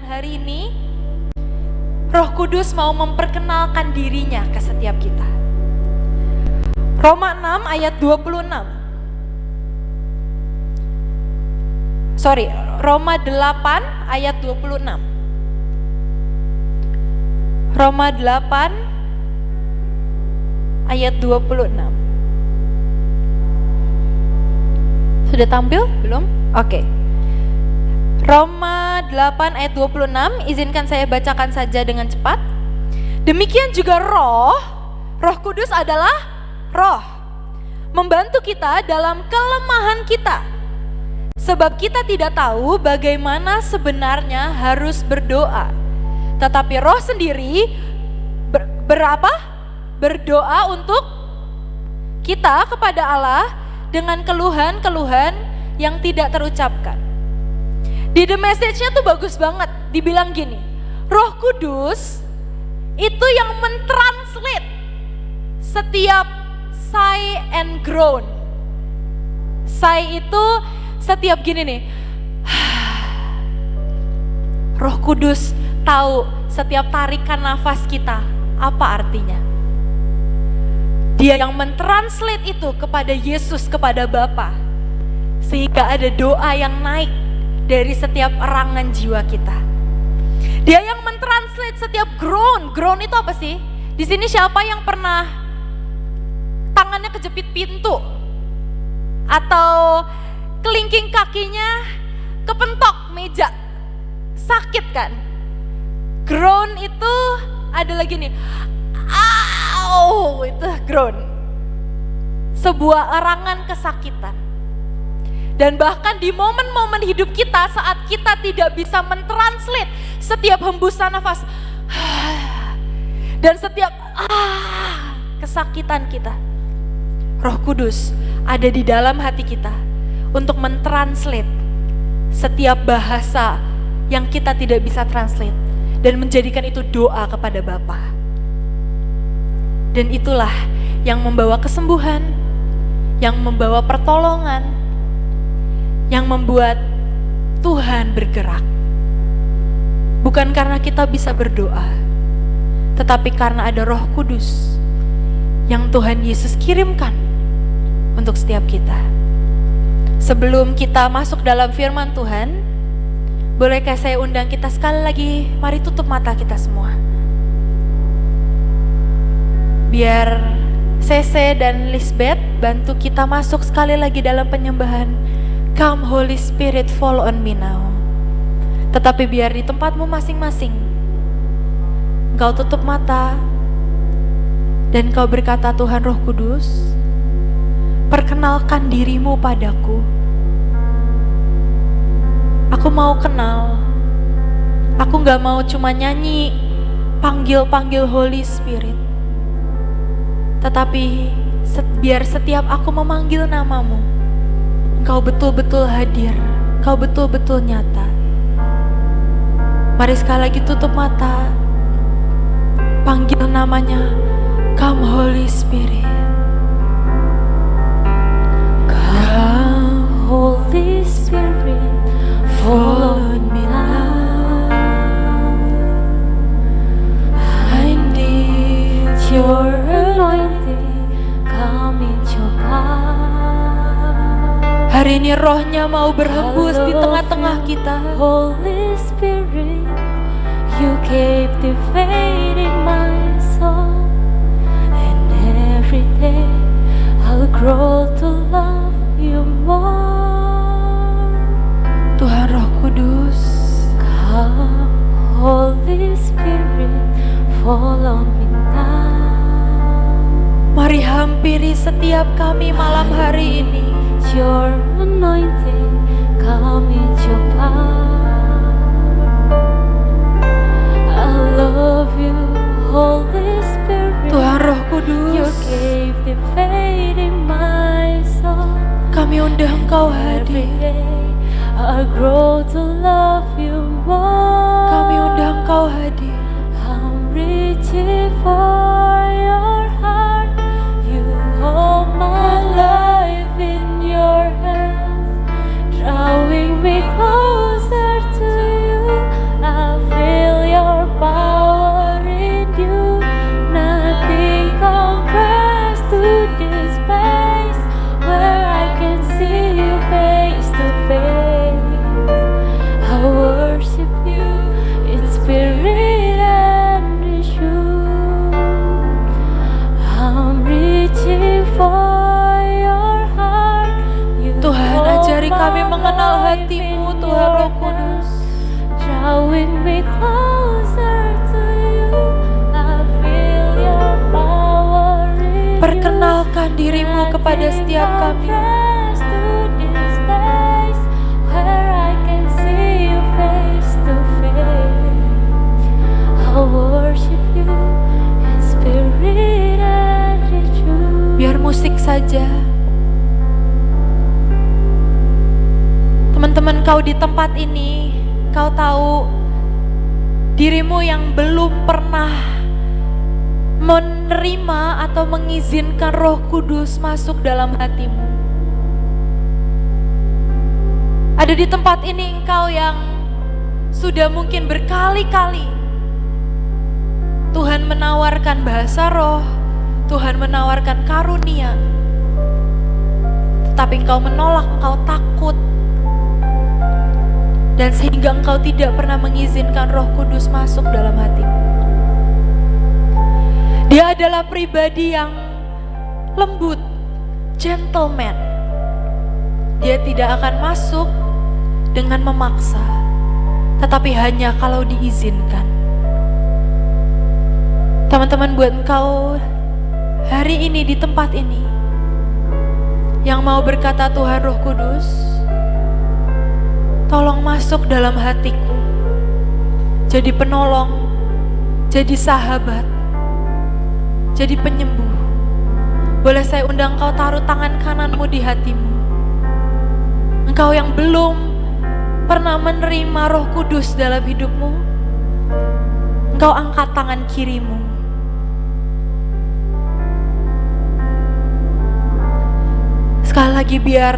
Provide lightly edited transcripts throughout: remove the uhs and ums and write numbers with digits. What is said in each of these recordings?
firman hari ini, Roh Kudus mau memperkenalkan dirinya ke setiap kita. Roma 6 ayat 26. Roma 8 ayat 26. Roma 8 ayat 26. Sudah tampil? Belum? Oke. Roma 8 ayat 26, izinkan saya bacakan saja dengan cepat. Demikian juga Roh Kudus adalah Roh, membantu kita dalam kelemahan kita. Sebab kita tidak tahu bagaimana sebenarnya harus berdoa. Tetapi Roh sendiri berdoa untuk kita kepada Allah dengan keluhan-keluhan yang tidak terucapkan. Di The Message-nya tuh bagus banget, dibilang gini, Roh Kudus itu yang mentranslate setiap sigh and groan. Sigh itu setiap gini nih, Roh Kudus tahu setiap tarikan nafas kita apa artinya. Dia yang mentranslate itu kepada Yesus, kepada Bapa, sehingga ada doa yang naik dari setiap erangan jiwa kita. Dia yang mentranslate setiap groan. Groan itu apa sih? Di sini siapa yang pernah tangannya kejepit pintu atau kelingking kakinya kepentok meja? Sakit kan? Groan itu ada lagi nih. Itu groan. Sebuah erangan kesakitan. Dan bahkan di momen-momen hidup kita saat kita tidak bisa mentranslate setiap hembusan nafas dan setiap kesakitan kita, Roh Kudus ada di dalam hati kita untuk mentranslate setiap bahasa yang kita tidak bisa translate dan menjadikan itu doa kepada Bapa. Dan itulah yang membawa kesembuhan, yang membawa pertolongan, yang membuat Tuhan bergerak. Bukan karena kita bisa berdoa, tetapi karena ada Roh Kudus yang Tuhan Yesus kirimkan untuk setiap kita. Sebelum kita masuk dalam firman Tuhan, bolehkah saya undang kita sekali lagi, mari tutup mata kita semua. Biar Cece dan Lisbeth bantu kita masuk sekali lagi dalam penyembahan. Come Holy Spirit, fall on me now. Tetapi biar di tempatmu masing-masing, engkau tutup mata dan kau berkata, Tuhan Roh Kudus, perkenalkan dirimu padaku. Aku mau kenal. Aku gak mau cuma nyanyi panggil-panggil Holy Spirit, tetapi biar setiap aku memanggil namamu, Engkau betul-betul hadir, Engkau betul-betul nyata. Mari sekali lagi tutup mata, panggil namanya, Come Holy Spirit. Come Holy Spirit, fall on me now. I need your anointing, come into your power. Hari ini rohnya mau berhembus di tengah-tengah kita. Holy Spirit, you captivating my soul, and every day I'll grow to love you more. Tuhan Roh Kudus, Come Holy Spirit, fall on me now. mari hampiri setiap kami malam hari ini. Your anointing, come in your power. I love you, Holy Spirit. Tuhan Roh You Kudus, captivating my soul. kami undang Engkau Every hadir. day I grow to love you more. Kami undang Engkau hadir. I'm reaching for your heart. You hold my life in your hands, drawing me closer to you. I hatimu Tuhan Roh Kudus. Drawing me closer to you, I feel your power in you. Perkenalkan dirimu kepada setiap kami. Press to this place where I can see you face to face. I worship you in spirit and in truth. Biar musik saja. Teman-teman, kau di tempat ini, kau tahu dirimu yang belum pernah menerima atau mengizinkan Roh Kudus masuk dalam hatimu. Ada di tempat ini engkau yang sudah mungkin berkali-kali Tuhan menawarkan bahasa roh, Tuhan menawarkan karunia, tetapi engkau menolak, engkau takut. Dan sehingga engkau tidak pernah mengizinkan Roh Kudus masuk dalam hatimu. Dia adalah pribadi yang lembut, gentleman. Dia tidak akan masuk dengan memaksa, tetapi hanya kalau diizinkan. Teman-teman, buat engkau hari ini di tempat ini yang mau berkata, Tuhan Roh Kudus, tolong masuk dalam hatiku, jadi penolong, jadi sahabat, jadi penyembuh. Boleh saya undang kau taruh tangan kananmu di hatimu. Engkau yang belum pernah menerima Roh Kudus dalam hidupmu, engkau angkat tangan kirimu. Sekali lagi biar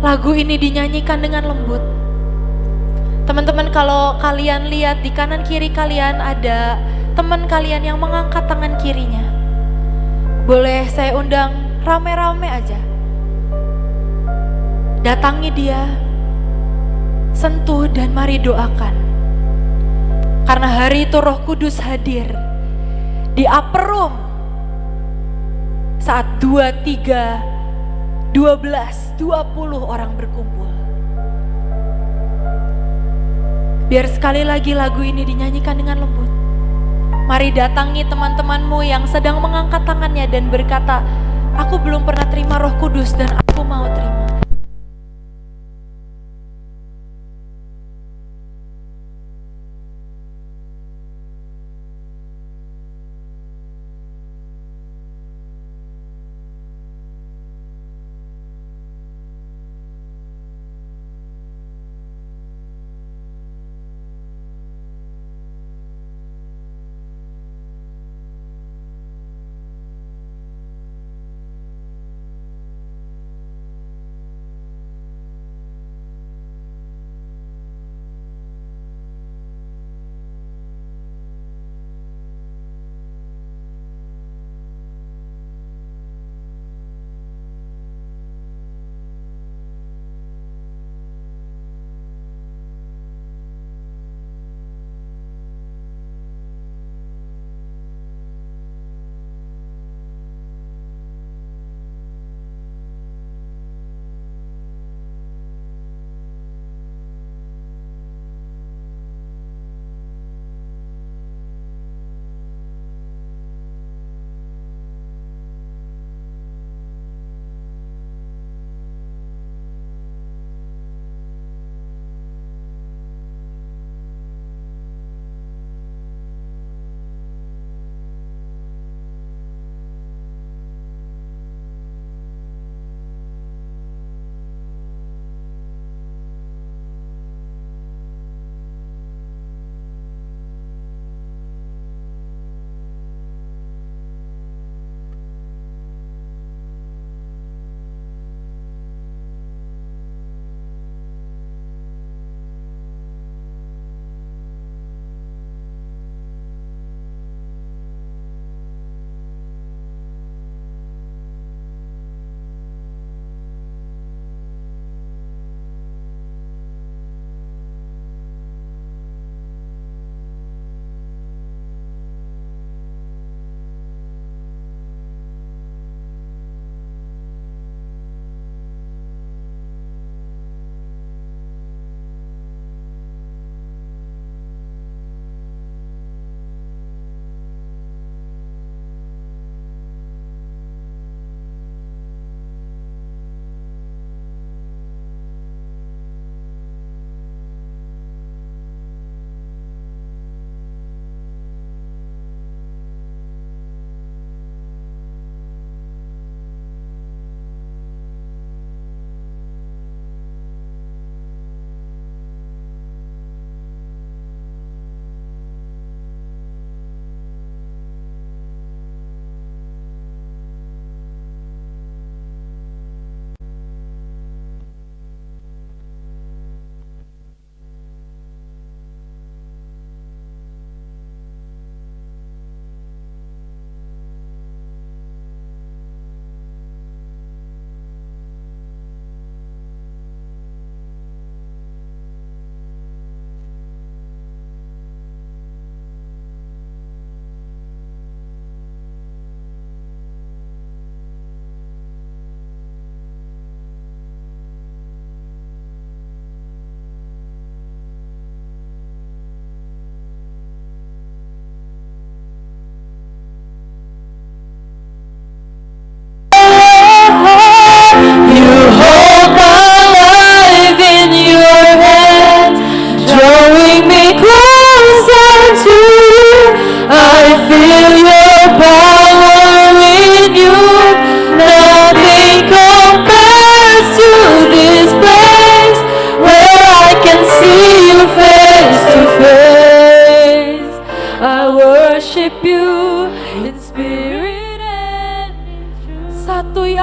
lagu ini dinyanyikan dengan lembut. Teman-teman, kalau kalian lihat di kanan kiri kalian ada teman kalian yang mengangkat tangan kirinya. Boleh saya undang rame-rame aja. Datangi dia, sentuh dan mari doakan. Karena hari itu Roh Kudus hadir di upper room saat 2, 3, 12, 20 orang berkumpul. Biar sekali lagi lagu ini dinyanyikan dengan lembut. Mari datangi teman-temanmu yang sedang mengangkat tangannya dan berkata, aku belum pernah terima Roh Kudus dan aku mau terima.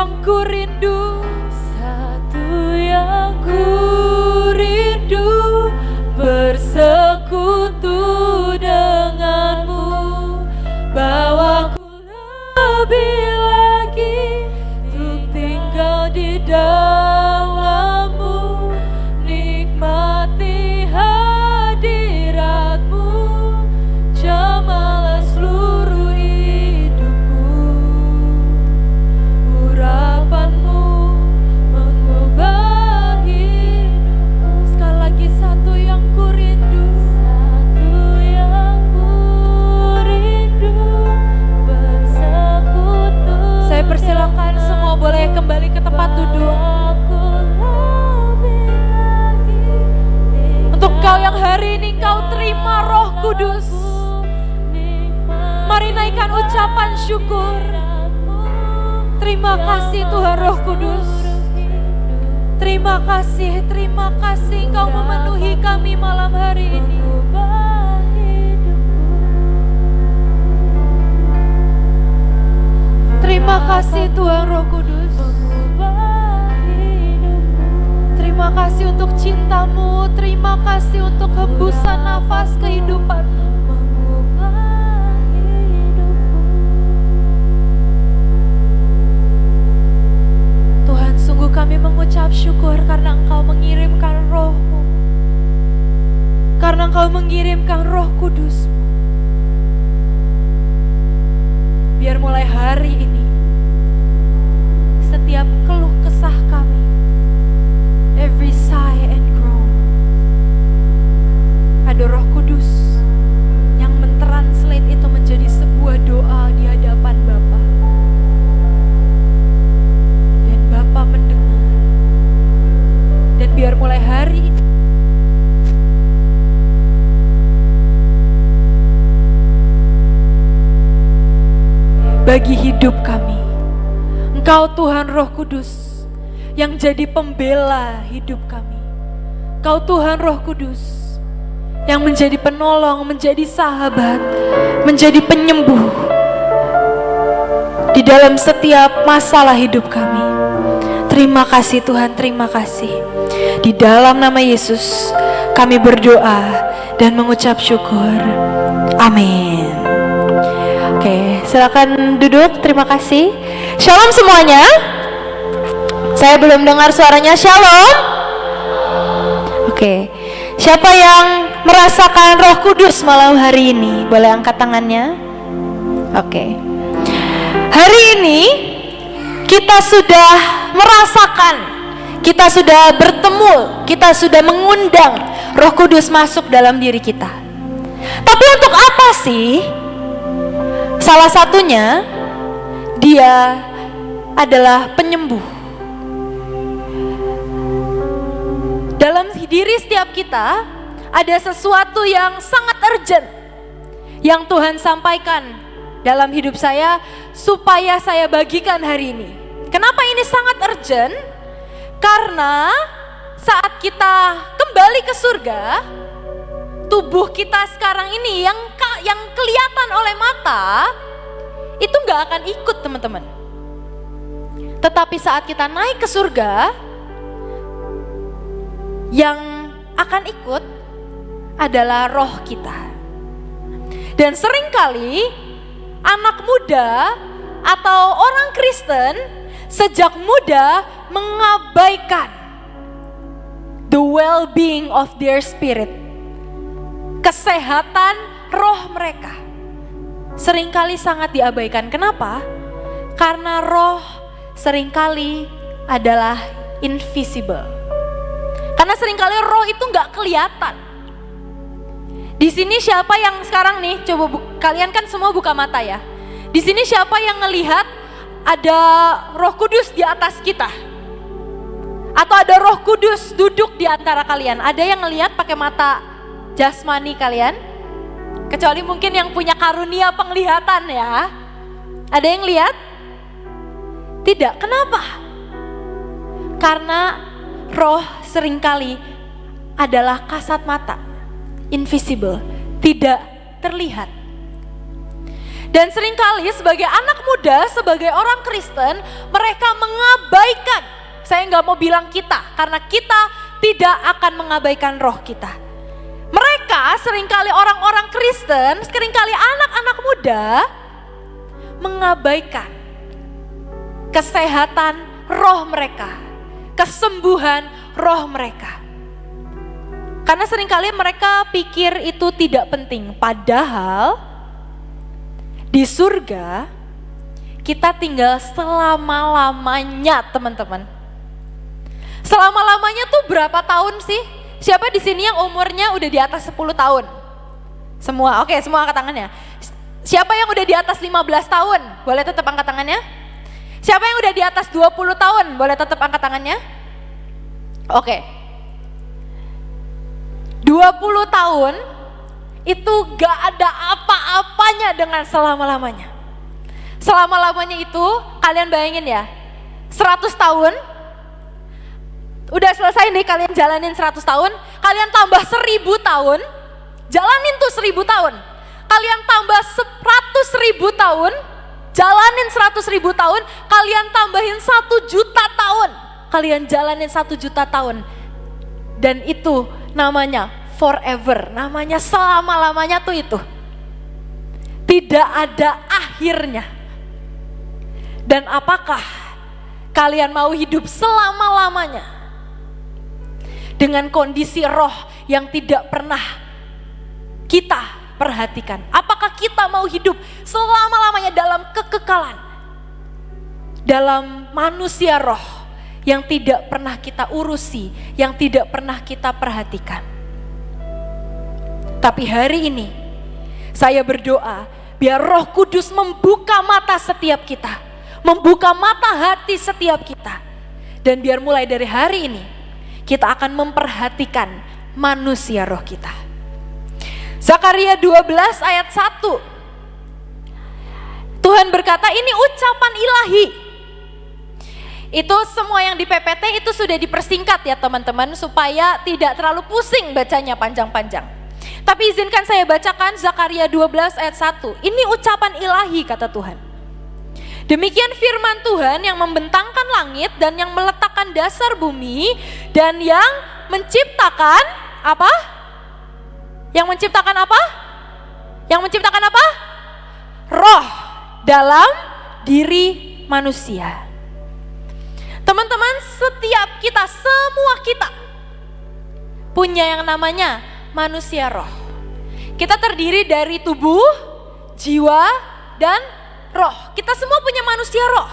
yang ku rindu, satu yang ku rindu, bersekutu denganmu, bawaku lebih lagi untuk tinggal di dalammu, nikmati hadiratmu, jamalah seluruh hidupku. Urapanmu mengubah hidupku. sekali lagi satu yang ku rindu, Satu yang ku rindu, bersekutu. saya persilakan semua boleh kembali ke tempat duduk. Aku lebih lagi Untuk kau yang hari ini kau terima Roh Kudus, mari naikkan ucapan syukur. Terima kasih Tuhan Roh Kudus. Terima kasih Engkau memenuhi kami malam hari ini. Terima kasih Tuhan Roh Kudus. Terima kasih untuk cintamu, terima kasih untuk hembusan nafas kehidupanmu. Tuhan, sungguh kami mengucap syukur karena Engkau mengirimkan Roh-Mu, karena Engkau mengirimkan Roh Kudus-Mu. Biar mulai hari ini, setiap keluh kesah kami, every sigh and groan, ada Roh Kudus yang mentranslate itu menjadi sebuah doa di hadapan Bapa. Dan Bapa mendengar. Dan biar mulai hari ini bagi hidup kami, Engkau Tuhan Roh Kudus yang jadi pembela hidup kami. Kau Tuhan Roh Kudus yang menjadi penolong, menjadi sahabat, menjadi penyembuh di dalam setiap masalah hidup kami. Terima kasih Tuhan, terima kasih. Di dalam nama Yesus kami berdoa dan mengucap syukur. Amin. Oke, silakan duduk. Terima kasih. Shalom semuanya. Saya belum dengar suaranya. Shalom. Oke. Siapa yang merasakan Roh Kudus malam hari ini? Boleh angkat tangannya? Oke. Hari ini kita sudah merasakan, kita sudah bertemu, kita sudah mengundang Roh Kudus masuk dalam diri kita. Tapi untuk apa sih? Salah satunya, Dia adalah penyembuh. Dalam diri setiap kita ada sesuatu yang sangat urgent yang Tuhan sampaikan dalam hidup saya supaya saya bagikan hari ini. Kenapa ini sangat urgent? Karena saat kita kembali ke surga, tubuh kita sekarang ini yang kelihatan oleh mata itu nggak akan ikut, teman-teman. Tetapi saat kita naik ke surga, yang akan ikut adalah roh kita. Dan seringkali anak muda atau orang Kristen sejak muda mengabaikan the well-being of their spirit, kesehatan roh mereka seringkali sangat diabaikan. Kenapa? Karena roh seringkali adalah invisible. Karena seringkali roh itu nggak kelihatan. Di sini siapa yang sekarang nih, coba kalian kan semua buka mata ya. Di sini siapa yang ngelihat ada Roh Kudus di atas kita? Atau ada Roh Kudus duduk di antara kalian? Ada yang ngelihat pakai mata jasmani kalian? Kecuali mungkin yang punya karunia penglihatan ya. Ada yang lihat? Tidak. Kenapa? Karena roh seringkali adalah kasat mata, invisible, tidak terlihat. Dan seringkali sebagai anak muda, sebagai orang Kristen, mereka mengabaikan. Saya nggak mau bilang kita, karena kita tidak akan mengabaikan roh kita. Mereka seringkali orang-orang Kristen, seringkali anak-anak muda mengabaikan kesehatan roh mereka, kesembuhan roh mereka. Karena seringkali mereka pikir itu tidak penting, padahal di surga kita tinggal selama-lamanya, teman-teman. Selama-lamanya tuh berapa tahun sih? Siapa di sini yang umurnya udah di atas 10 tahun? Semua, oke, semua angkat tangannya. Siapa yang udah di atas 15 tahun? Boleh tetap angkat tangannya? Siapa yang udah di atas 20 tahun? Boleh tetap angkat tangannya? Oke. 20 tahun itu gak ada apa-apanya dengan selama-lamanya. Selama-lamanya itu kalian bayangin ya, 100 tahun, udah selesai nih kalian jalanin 100 tahun, kalian tambah 1000 tahun, jalanin tuh 1000 tahun. Kalian tambah 100.000 tahun, jalanin 100.000 tahun, kalian tambahin 1 juta tahun, kalian jalanin 1 juta tahun. Dan itu namanya forever, namanya selama-lamanya tuh itu. Tidak ada akhirnya. Dan apakah kalian mau hidup selama-lamanya dengan kondisi roh yang tidak pernah kita perhatikan? Apakah kita mau hidup selama-lamanya dalam kekekalan, dalam manusia roh yang tidak pernah kita urusi, yang tidak pernah kita perhatikan? Tapi hari ini saya berdoa biar Roh Kudus membuka mata setiap kita, membuka mata hati setiap kita, dan biar mulai dari hari ini kita akan memperhatikan manusia roh kita. Zakaria 12 ayat 1. Tuhan berkata, ini ucapan ilahi. Itu semua yang di PPT itu sudah dipersingkat ya teman-teman, supaya tidak terlalu pusing bacanya panjang-panjang. Tapi izinkan saya bacakan Zakaria 12 ayat 1. Ini ucapan ilahi kata Tuhan. Demikian firman Tuhan yang membentangkan langit dan yang meletakkan dasar bumi dan yang menciptakan apa? Yang menciptakan apa? Yang menciptakan apa? Roh dalam diri manusia. Teman-teman, setiap kita, semua kita punya yang namanya manusia roh. Kita terdiri dari tubuh, jiwa, dan roh. Kita semua punya manusia roh.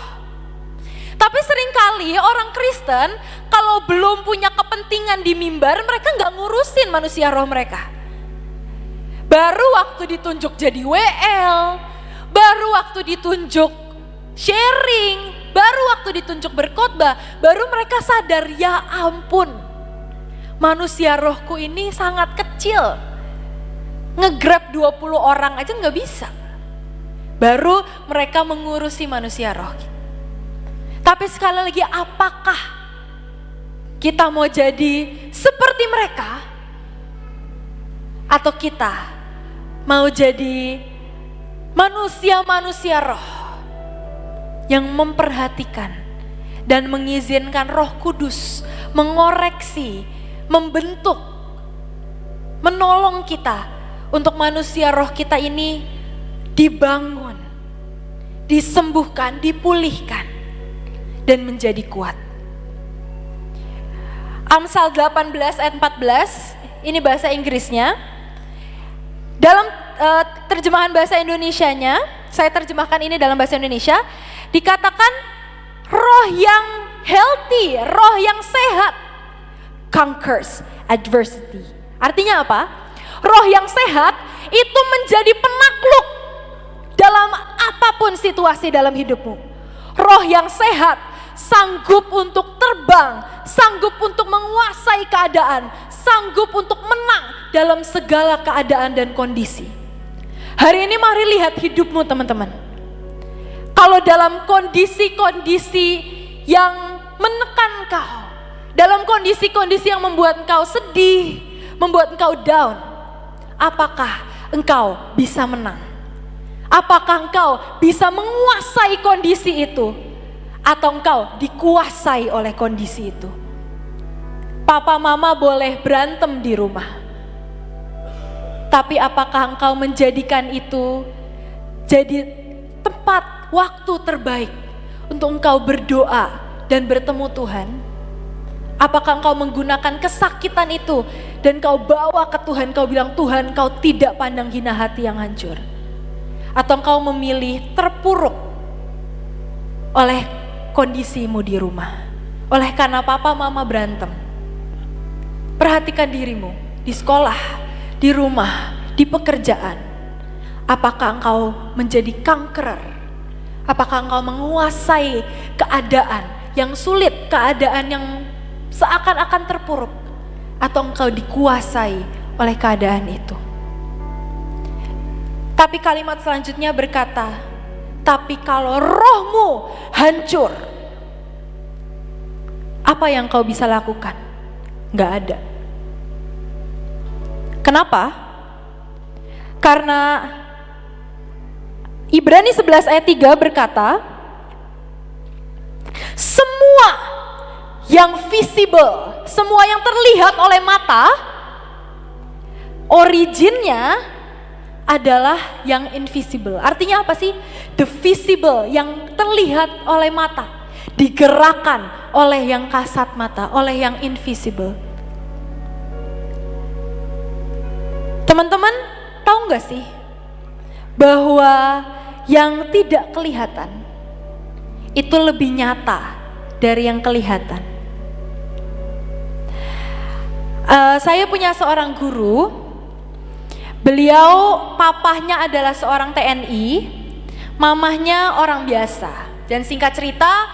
Tapi seringkali orang Kristen kalau belum punya kepentingan di mimbar, mereka gak ngurusin manusia roh mereka. Baru waktu ditunjuk jadi WL, baru waktu ditunjuk sharing, baru waktu ditunjuk berkhotbah, baru mereka sadar, ya ampun, manusia rohku ini sangat kecil. Nge-grab 20 orang aja gak bisa. Baru mereka mengurusi manusia roh. Tapi sekali lagi, apakah kita mau jadi seperti mereka? Atau kita mau jadi manusia-manusia roh yang memperhatikan dan mengizinkan Roh Kudus mengoreksi, membentuk, menolong kita untuk manusia roh kita ini dibangun, disembuhkan, dipulihkan, dan menjadi kuat. Amsal 18 ayat 14, ini bahasa Inggrisnya. Dalam terjemahan bahasa Indonesianya, saya terjemahkan ini dalam bahasa Indonesia, dikatakan roh yang healthy, roh yang sehat, conquers adversity. Artinya apa? Roh yang sehat itu menjadi penakluk dalam apapun situasi dalam hidupmu. Roh yang sehat sanggup untuk terbang, sanggup untuk menguasai keadaan, sanggup untuk menang dalam segala keadaan dan kondisi. Hari ini mari lihat hidupmu teman-teman. Kalau dalam kondisi-kondisi yang menekan kau, dalam kondisi-kondisi yang membuat engkau sedih, membuat engkau down, apakah engkau bisa menang? Apakah engkau bisa menguasai kondisi itu? Atau engkau dikuasai oleh kondisi itu? Papa mama boleh berantem di rumah, tapi apakah engkau menjadikan itu jadi tempat waktu terbaik untuk engkau berdoa dan bertemu Tuhan? Apakah engkau menggunakan kesakitan itu dan kau bawa ke Tuhan, kau bilang, Tuhan, kau tidak pandang hina hati yang hancur? Atau engkau memilih terpuruk oleh kondisimu di rumah, oleh karena papa mama berantem? Perhatikan dirimu di sekolah, di rumah, di pekerjaan. Apakah engkau menjadi conqueror? Apakah engkau menguasai keadaan yang sulit, keadaan yang seakan-akan terpuruk? Atau engkau dikuasai oleh keadaan itu? Tapi kalimat selanjutnya berkata, tapi kalau rohmu hancur, apa yang kau bisa lakukan? Gak ada. Kenapa? Karena Ibrani 11 ayat 3 berkata, semua yang visible, semua yang terlihat oleh mata, originnya adalah yang invisible. Artinya apa sih? The visible, yang terlihat oleh mata, digerakkan oleh yang kasat mata, oleh yang invisible. Teman-teman tahu gak sih bahwa yang tidak kelihatan itu lebih nyata dari yang kelihatan? Saya punya seorang guru. Beliau papahnya adalah seorang TNI, mamahnya orang biasa. Dan singkat cerita,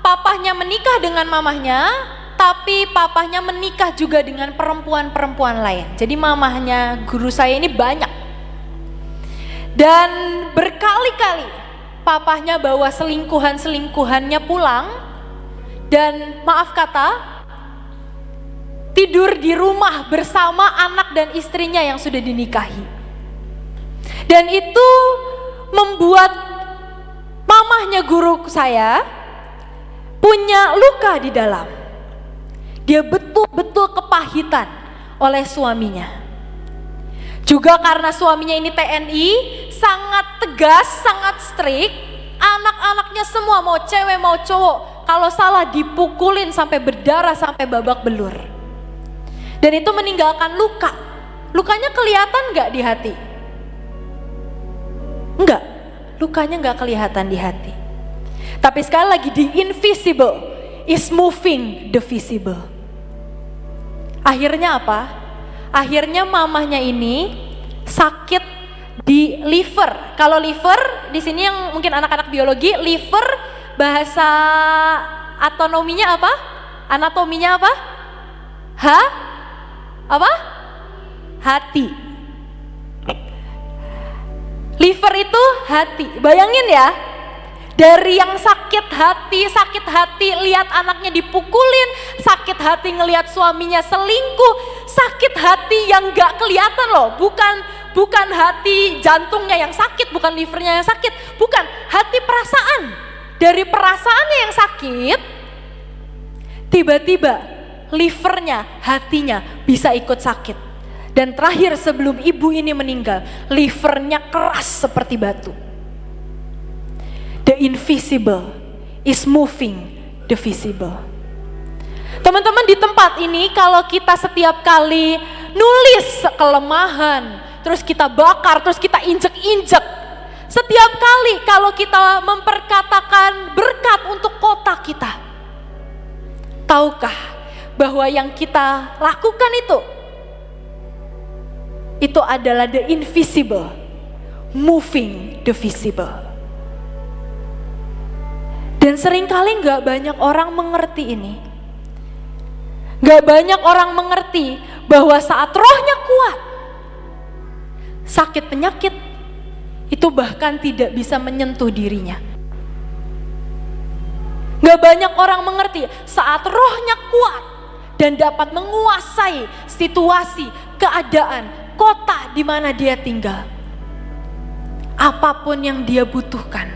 papahnya menikah dengan mamahnya, tapi papahnya menikah juga dengan perempuan-perempuan lain. Jadi mamahnya guru saya ini banyak. Dan berkali-kali papahnya bawa selingkuhan-selingkuhannya pulang, dan maaf kata, tidur di rumah bersama anak dan istrinya yang sudah dinikahi. Dan itu membuat mamahnya guru saya punya luka di dalam. Dia betul-betul kepahitan oleh suaminya. Juga karena suaminya ini TNI, sangat tegas, sangat strict. Anak-anaknya semua, mau cewek mau cowok, kalau salah dipukulin sampai berdarah, sampai babak belur. Dan itu meninggalkan luka. Lukanya kelihatan gak di hati? Enggak, lukanya gak kelihatan di hati. Tapi sekali lagi, the invisible is moving the visible. Akhirnya apa? Akhirnya mamahnya ini sakit di liver. Kalau liver, di sini yang mungkin anak-anak biologi, liver bahasa anatominya apa? Anatominya apa? Apa? Hati. Liver itu hati. Bayangin ya, dari yang sakit hati lihat anaknya dipukulin, sakit hati ngelihat suaminya selingkuh, sakit hati yang gak kelihatan loh, bukan hati jantungnya yang sakit, bukan livernya yang sakit, bukan, hati perasaan. Dari perasaannya yang sakit, tiba-tiba livernya, hatinya bisa ikut sakit. Dan terakhir sebelum ibu ini meninggal, livernya keras seperti batu. The invisible is moving the visible. Teman-teman, di tempat ini kalau kita setiap kali nulis kelemahan, terus kita bakar, terus kita injek-injek. Setiap kali kalau kita memperkatakan berkat untuk kota kita, tahukah bahwa yang kita lakukan itu adalah the invisible moving the visible. Dan seringkali gak banyak orang mengerti ini. Gak banyak orang mengerti bahwa saat rohnya kuat, sakit penyakit itu bahkan tidak bisa menyentuh dirinya. Gak banyak orang mengerti saat rohnya kuat dan dapat menguasai situasi, keadaan, kota di mana dia tinggal. apapun yang dia butuhkan,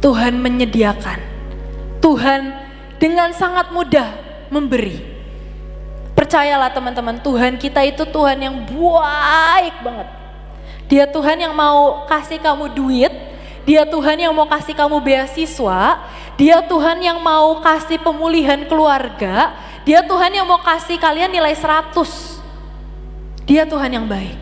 Tuhan menyediakan. Tuhan dengan sangat mudah memberi. Percayalah teman-teman, Tuhan kita itu Tuhan yang baik banget. Dia Tuhan yang mau kasih kamu duit, Dia Tuhan yang mau kasih kamu beasiswa, Dia Tuhan yang mau kasih pemulihan keluarga, Dia Tuhan yang mau kasih kalian nilai 100. Dia Tuhan yang baik.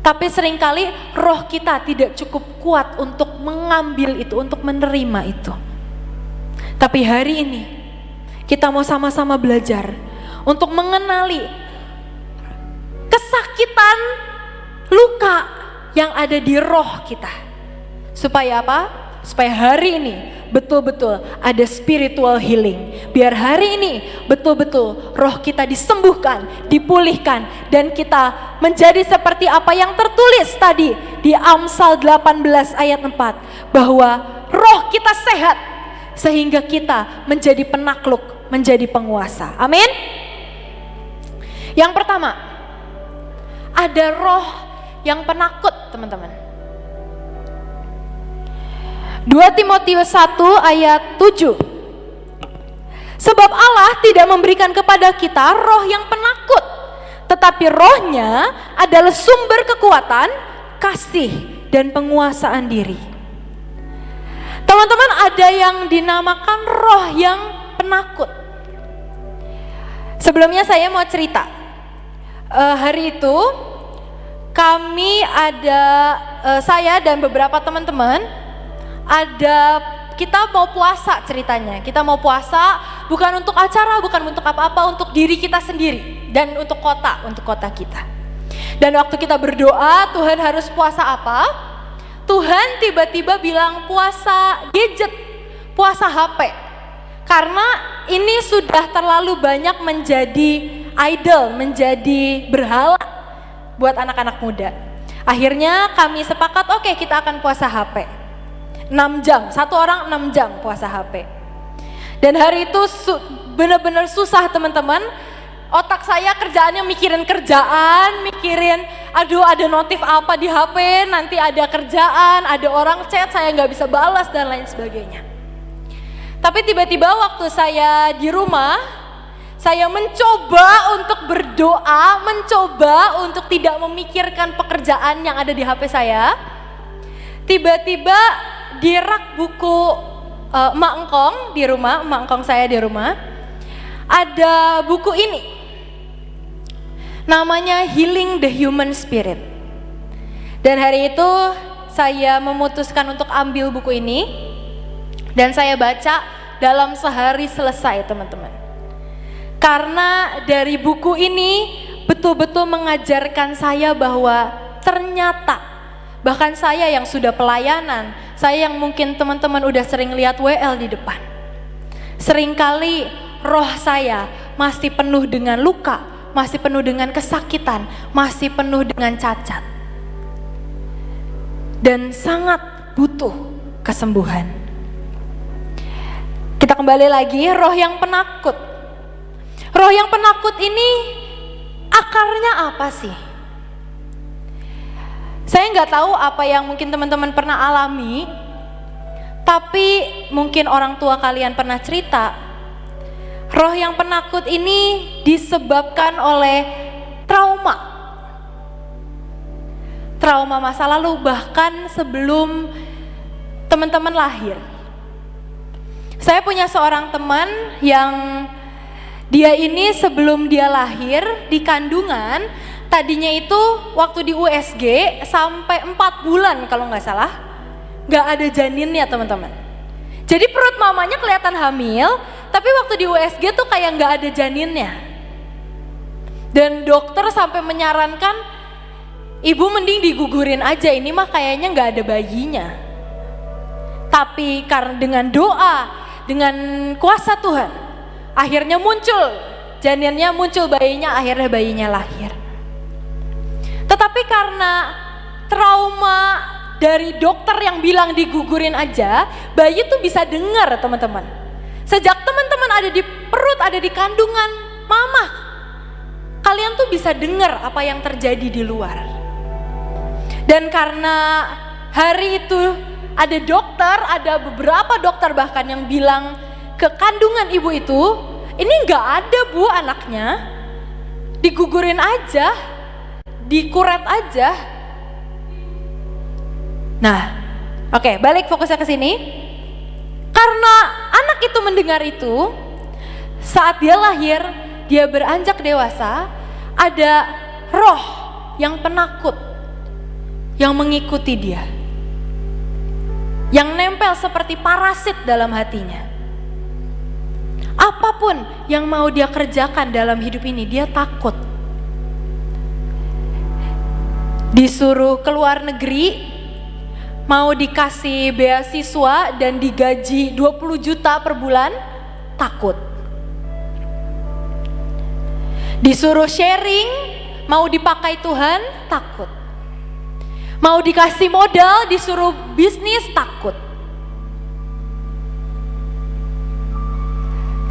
Tapi seringkali roh kita tidak cukup kuat untuk mengambil itu, untuk menerima itu. Tapi hari ini kita mau sama-sama belajar untuk mengenali kesakitan, luka yang ada di roh kita. Supaya apa? Supaya hari ini betul-betul ada spiritual healing. Biar hari ini betul-betul roh kita disembuhkan, dipulihkan, dan kita menjadi seperti apa yang tertulis tadi di Amsal 18 ayat 4, bahwa roh kita sehat sehingga kita menjadi penakluk, menjadi penguasa. Amin. Yang pertama, ada roh yang penakut, teman-teman. 2 Timotius 1 ayat 7. Sebab Allah tidak memberikan kepada kita roh yang penakut, tetapi rohnya adalah sumber kekuatan, kasih, dan penguasaan diri. Teman-teman, ada yang dinamakan roh yang penakut. Sebelumnya saya mau cerita. Hari itu kami ada, saya dan beberapa teman-teman, kita mau puasa ceritanya. Kita mau puasa bukan untuk acara, bukan untuk apa-apa, untuk diri kita sendiri dan untuk kota kita. Dan waktu kita berdoa, Tuhan harus puasa apa? Tuhan tiba-tiba bilang puasa gadget, puasa HP. Karena ini sudah terlalu banyak menjadi idol, menjadi berhala buat anak-anak muda. Akhirnya kami sepakat, oke, kita akan puasa HP. 6 jam, satu orang 6 jam puasa HP. Dan hari itu benar-benar susah, teman-teman. Otak saya kerjaannya mikirin kerjaan, mikirin aduh ada notif apa di HP, nanti ada kerjaan, ada orang chat, saya nggak bisa balas dan lain sebagainya. Tapi tiba-tiba waktu saya di rumah, saya mencoba untuk berdoa, mencoba untuk tidak memikirkan pekerjaan yang ada di HP saya. Tiba-tiba di rak buku emak engkong di rumah, emak engkong saya di rumah, ada buku ini. Namanya Healing the Human Spirit. Dan hari itu saya memutuskan untuk ambil buku ini dan saya baca dalam sehari selesai, teman-teman. Karena dari buku ini betul-betul mengajarkan saya bahwa ternyata bahkan saya yang sudah pelayanan, saya yang mungkin teman-teman udah sering lihat WL di depan, seringkali roh saya masih penuh dengan luka, masih penuh dengan kesakitan, masih penuh dengan cacat, dan sangat butuh kesembuhan. Kita kembali lagi, roh yang penakut. Roh yang penakut ini akarnya apa sih? Saya nggak tahu apa yang mungkin teman-teman pernah alami, tapi mungkin orang tua kalian pernah cerita. Roh yang penakut ini disebabkan oleh trauma. Trauma masa lalu, bahkan sebelum teman-teman lahir. Saya punya seorang teman yang dia ini sebelum dia lahir di kandungan, tadinya itu waktu di USG sampai 4 bulan kalau nggak salah, nggak ada janinnya, teman-teman. Jadi perut mamanya kelihatan hamil, tapi waktu di USG tuh kayak nggak ada janinnya. Dan dokter sampai menyarankan, ibu mending digugurin aja, ini mah kayaknya nggak ada bayinya. Tapi karena dengan doa, dengan kuasa Tuhan, akhirnya muncul janinnya, muncul bayinya, akhirnya bayinya lahir. Tetapi karena trauma dari dokter yang bilang digugurin aja, bayi tuh bisa dengar, teman-teman. Sejak teman-teman ada di perut, ada di kandungan mama, kalian tuh bisa dengar apa yang terjadi di luar. Dan karena hari itu ada dokter, ada beberapa dokter bahkan yang bilang ke kandungan ibu itu, ini nggak ada bu anaknya, digugurin aja, dikuret aja. Nah, oke, balik fokusnya ke sini. Karena anak itu mendengar itu, saat dia lahir, dia beranjak dewasa, ada roh yang penakut yang mengikuti dia, yang nempel seperti parasit dalam hatinya. Apapun yang mau dia kerjakan dalam hidup ini, dia takut. Disuruh keluar negeri, mau dikasih beasiswa dan digaji 20 juta per bulan, takut. Disuruh sharing, mau dipakai Tuhan, takut. Mau dikasih modal, disuruh bisnis, takut.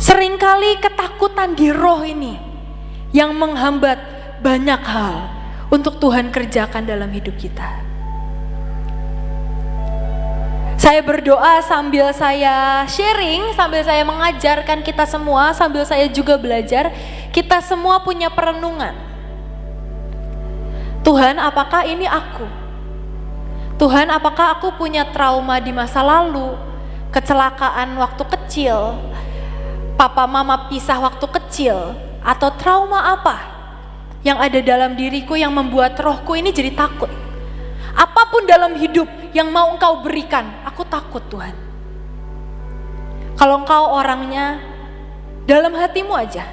Seringkali ketakutan di roh ini yang menghambat banyak hal untuk Tuhan kerjakan dalam hidup kita. Saya berdoa sambil saya sharing, sambil saya mengajarkan kita semua, sambil saya juga belajar, kita semua punya perenungan. Tuhan, apakah ini aku? Tuhan, apakah aku punya trauma di masa lalu, kecelakaan waktu kecil, papa mama pisah waktu kecil, atau trauma apa yang ada dalam diriku yang membuat rohku ini jadi takut? Apapun dalam hidup yang mau Engkau berikan, aku takut Tuhan. Kalau Engkau orangnya dalam hatimu aja,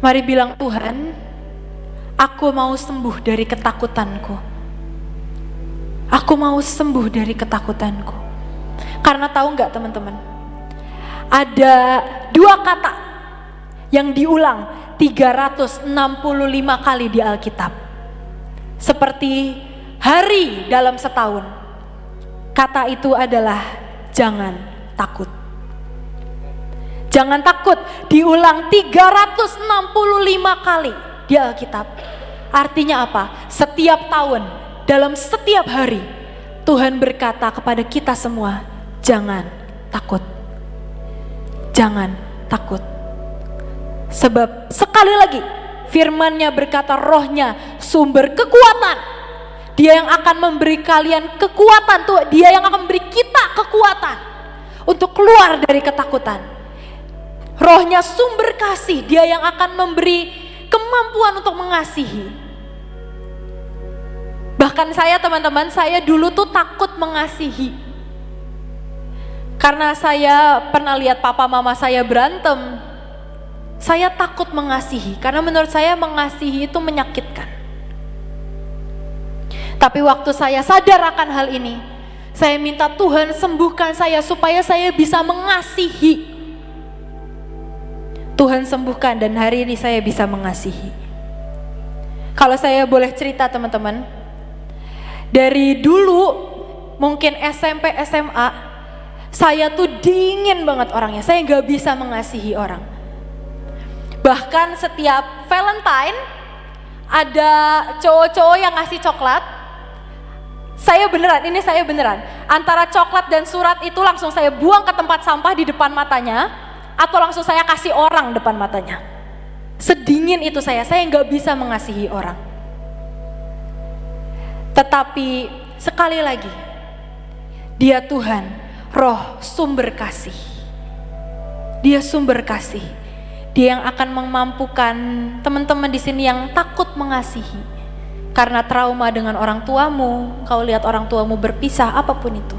mari bilang, Tuhan, aku mau sembuh dari ketakutanku. Aku mau sembuh dari ketakutanku. Karena tahu nggak teman-teman, ada 2 kata yang diulang 365 kali di Alkitab, seperti hari dalam setahun. Kata itu adalah jangan takut. Jangan takut diulang 365 kali di Alkitab. Artinya apa? Setiap tahun, dalam setiap hari, Tuhan berkata kepada kita semua, jangan takut. Jangan takut. Sebab sekali lagi firman-Nya berkata, rohnya sumber kekuatan. Dia yang akan memberi kalian kekuatan, tuh dia yang akan memberi kita kekuatan untuk keluar dari ketakutan. Rohnya sumber kasih, dia yang akan memberi kemampuan untuk mengasihi. Bahkan saya, teman-teman, saya dulu tuh takut mengasihi. Karena saya pernah lihat papa mama saya berantem. Saya takut mengasihi, karena menurut saya mengasihi itu menyakitkan. Tapi waktu saya sadar akan hal ini, saya minta Tuhan sembuhkan saya supaya saya bisa mengasihi. Tuhan sembuhkan dan hari ini saya bisa mengasihi. Kalau saya boleh cerita teman-teman, dari dulu mungkin SMP, SMA, saya tuh dingin banget orangnya, saya gak bisa mengasihi orang. Bahkan setiap Valentine ada cowok-cowok yang ngasih coklat, saya beneran, antara coklat dan surat itu langsung saya buang ke tempat sampah di depan matanya, atau langsung saya kasih orang depan matanya. Sedingin itu saya gak bisa mengasihi orang. Tetapi sekali lagi, Dia Tuhan, roh sumber kasih. Dia sumber kasih. Dia yang akan memampukan teman-teman di sini yang takut mengasihi. Karena trauma dengan orang tuamu, kau lihat orang tuamu berpisah, apapun itu.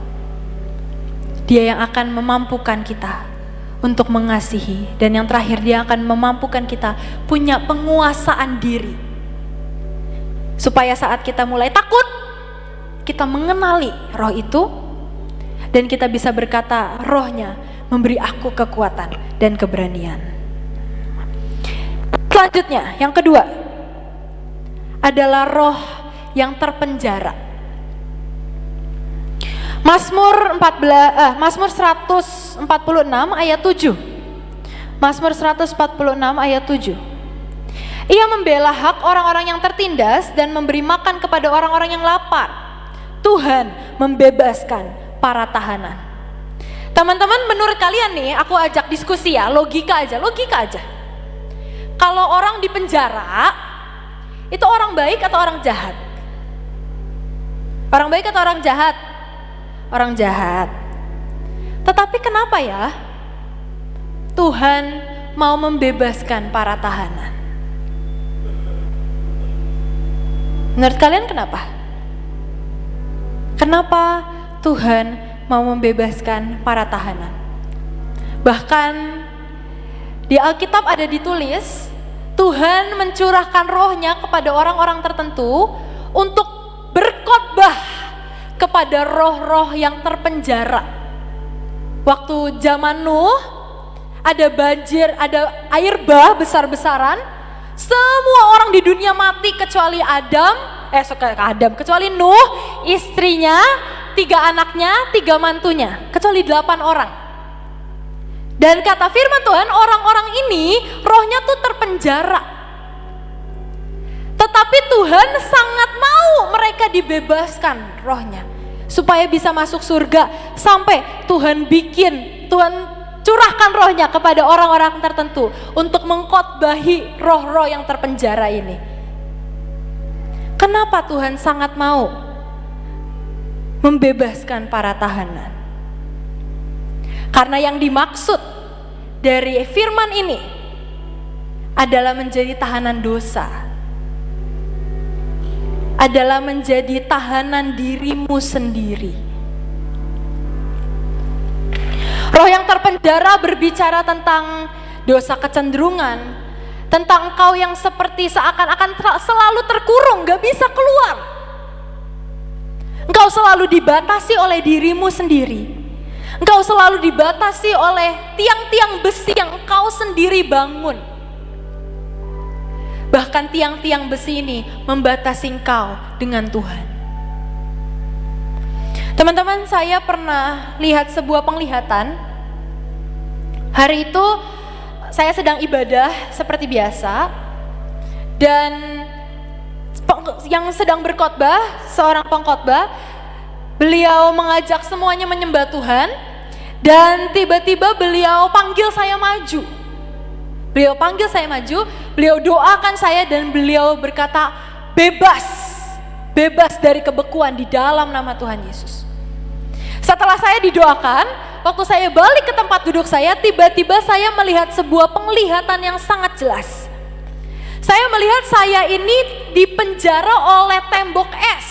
Dia yang akan memampukan kita untuk mengasihi. Dan yang terakhir, Dia akan memampukan kita punya penguasaan diri. Supaya saat kita mulai takut, kita mengenali roh itu, dan kita bisa berkata, rohnya memberi aku kekuatan dan keberanian. Selanjutnya, yang kedua adalah roh yang terpenjara. Mazmur 146 ayat 7. Mazmur 146 ayat 7. Ia membela hak orang-orang yang tertindas dan memberi makan kepada orang-orang yang lapar. Tuhan membebaskan para tahanan. Teman-teman, menurut kalian nih, aku ajak diskusi ya, logika aja. Kalau orang di penjara, itu orang baik atau orang jahat? Orang baik atau orang jahat? Orang jahat. Tetapi kenapa ya Tuhan mau membebaskan para tahanan? Menurut kalian kenapa? Kenapa Tuhan mau membebaskan para tahanan? Bahkan di Alkitab ada ditulis, Tuhan mencurahkan rohnya kepada orang-orang tertentu untuk berkhotbah kepada roh-roh yang terpenjara. Waktu zaman Nuh, ada banjir, ada air bah besar-besaran, semua orang di dunia mati kecuali kecuali Nuh, istrinya, 3 anaknya, 3 mantunya, kecuali 8 orang. Dan kata firman Tuhan, orang-orang ini rohnya tuh terpenjara. Tetapi Tuhan sangat mau mereka dibebaskan rohnya, supaya bisa masuk surga. Sampai Tuhan curahkan rohnya kepada orang-orang tertentu untuk mengkhotbahi roh-roh yang terpenjara ini. Kenapa Tuhan sangat mau membebaskan para tahanan? Karena yang dimaksud dari firman ini adalah menjadi tahanan dosa, adalah menjadi tahanan dirimu sendiri. Roh yang terpenjara berbicara tentang dosa kecenderungan, tentang engkau yang seperti seakan-akan selalu terkurung, gak bisa keluar. Engkau selalu dibatasi oleh dirimu sendiri. Engkau selalu dibatasi oleh tiang-tiang besi yang engkau sendiri bangun. Bahkan tiang-tiang besi ini membatasi engkau dengan Tuhan. Teman-teman, saya pernah lihat sebuah penglihatan. Hari itu saya sedang ibadah seperti biasa, dan yang sedang berkhotbah, seorang pengkhotbah, beliau mengajak semuanya menyembah Tuhan, dan tiba-tiba beliau panggil saya maju. Beliau doakan saya dan beliau berkata, bebas dari kebekuan di dalam nama Tuhan Yesus. Setelah saya didoakan, waktu saya balik ke tempat duduk saya, tiba-tiba saya melihat sebuah penglihatan yang sangat jelas. Saya melihat saya ini dipenjara oleh tembok es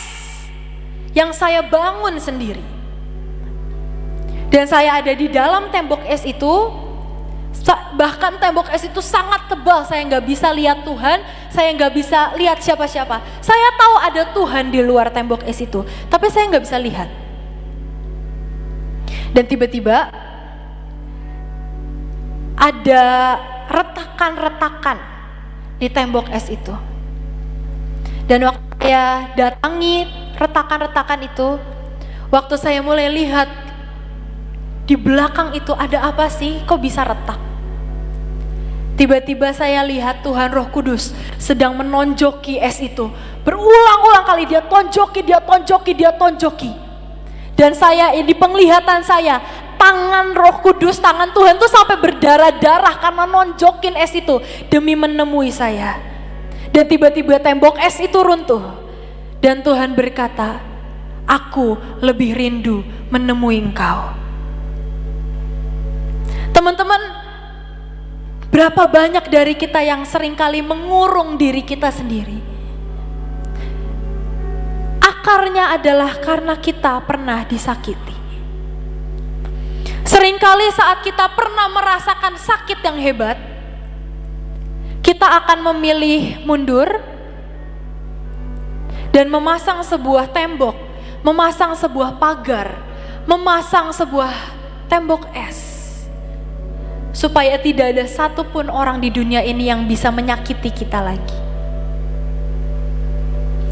yang saya bangun sendiri. Dan saya ada di dalam tembok es itu, bahkan tembok es itu sangat tebal, saya nggak bisa lihat Tuhan, saya nggak bisa lihat siapa-siapa. Saya tahu ada Tuhan di luar tembok es itu, tapi saya nggak bisa lihat. Dan tiba-tiba ada retakan-retakan di tembok es itu. Dan waktu saya datangi retakan-retakan itu, waktu saya mulai lihat di belakang itu ada apa sih, kok bisa retak? Tiba-tiba saya lihat Tuhan Roh Kudus sedang menonjoki es itu. Berulang-ulang kali dia tonjoki. Dan saya, di penglihatan saya, tangan Roh Kudus, tangan Tuhan tuh sampai berdarah-darah karena nonjokin es itu demi menemui saya. Dan tiba-tiba tembok es itu runtuh. Dan Tuhan berkata, aku lebih rindu menemui engkau. Teman-teman, berapa banyak dari kita yang seringkali mengurung diri kita sendiri? Akarnya adalah karena kita pernah disakiti. Seringkali saat kita pernah merasakan sakit yang hebat, kita akan memilih mundur dan memasang sebuah tembok, memasang sebuah pagar, memasang sebuah tembok es, supaya tidak ada satupun orang di dunia ini yang bisa menyakiti kita lagi.